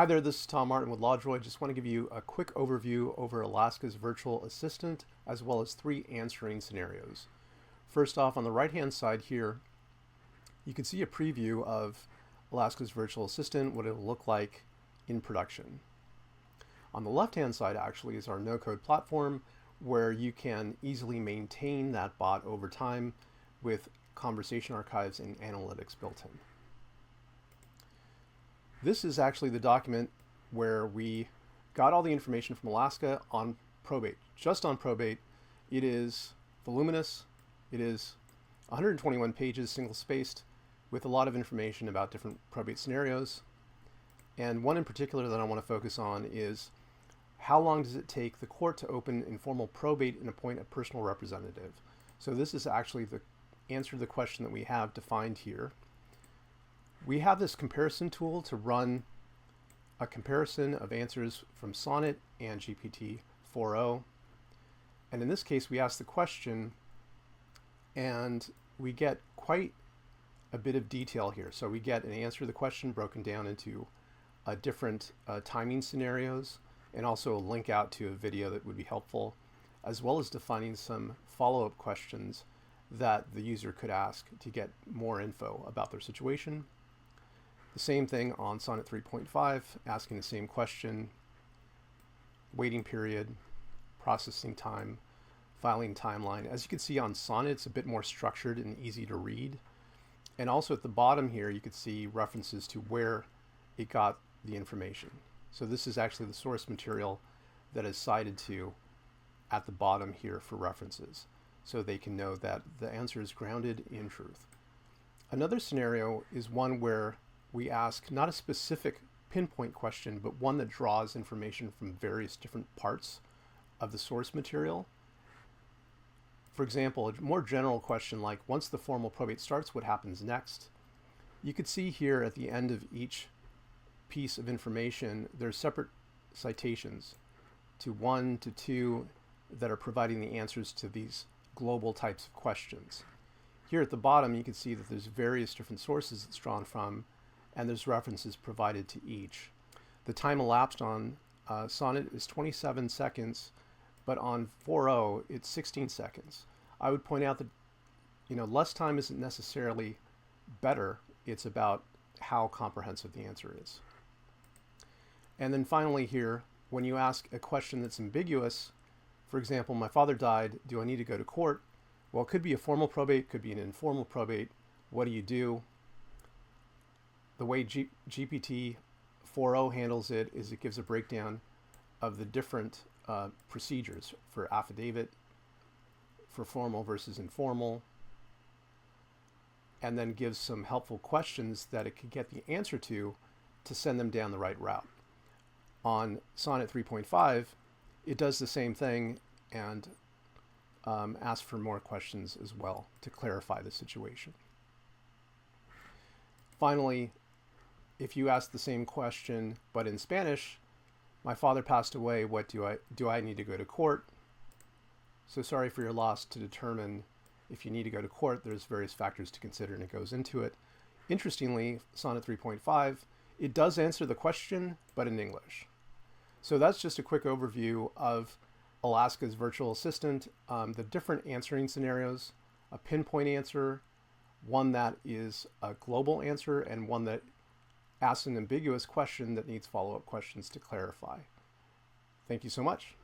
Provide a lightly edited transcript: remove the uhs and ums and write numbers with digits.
Hi there, this is Tom Martin with LawDroid. Just want to give you a quick overview over Alaska's virtual assistant, as well as 3 answering scenarios. First off, on the right-hand side here, you can see a preview of Alaska's virtual assistant, what it'll look like in production. On the left-hand side, actually, is our no-code platform, where you can easily maintain that bot over time with conversation archives and analytics built in. This is actually the document where we got all the information from Alaska on probate. Just on probate, it is voluminous. It is 121 pages, single-spaced, with a lot of information about different probate scenarios. And one in particular that I want to focus on is how long does it take the court to open informal probate and appoint a personal representative? So this is actually the answer to the question that we have defined here. We have this comparison tool to run a comparison of answers from Sonnet and GPT-4o. And in this case, we ask the question and we get quite a bit of detail here. So we get an answer to the question broken down into different timing scenarios, and also a link out to a video that would be helpful, as well as defining some follow-up questions that the user could ask to get more info about their situation. The same thing on Sonnet 3.5, asking the same question, waiting period, processing time, filing timeline. As you can see on Sonnet, it's a bit more structured and easy to read. And also at the bottom here, you could see references to where it got the information. So this is actually the source material that is cited to at the bottom here for references, so they can know that the answer is grounded in truth. Another scenario is one where we ask not a specific pinpoint question, but one that draws information from various different parts of the source material. For example, a more general question like, once the formal probate starts, what happens next? You could see here at the end of each piece of information, there's separate citations to 1 to 2 that are providing the answers to these global types of questions. Here at the bottom, you can see that there's various different sources it's drawn from, and there's references provided to each. The time elapsed on Sonnet is 27 seconds, but on 4o it's 16 seconds. I would point out that less time isn't necessarily better. It's about how comprehensive the answer is. And then finally here, when you ask a question that's ambiguous, for example, my father died, do I need to go to court? Well, it could be a formal probate, could be an informal probate. What do you do? The way GPT-4o handles it is it gives a breakdown of the different procedures for affidavit, for formal versus informal, and then gives some helpful questions that it could get the answer to send them down the right route. On Sonnet 3.5, it does the same thing and asks for more questions as well to clarify the situation. Finally, if you ask the same question but in Spanish, my father passed away, what do I need to go to court? So sorry for your loss. To determine if you need to go to court, there's various factors to consider and it goes into it. Interestingly, Sonnet 3.5, it does answer the question, but in English. So that's just a quick overview of Alaska's virtual assistant, the different answering scenarios, a pinpoint answer, one that is a global answer, and one that asks an ambiguous question that needs follow-up questions to clarify. Thank you so much.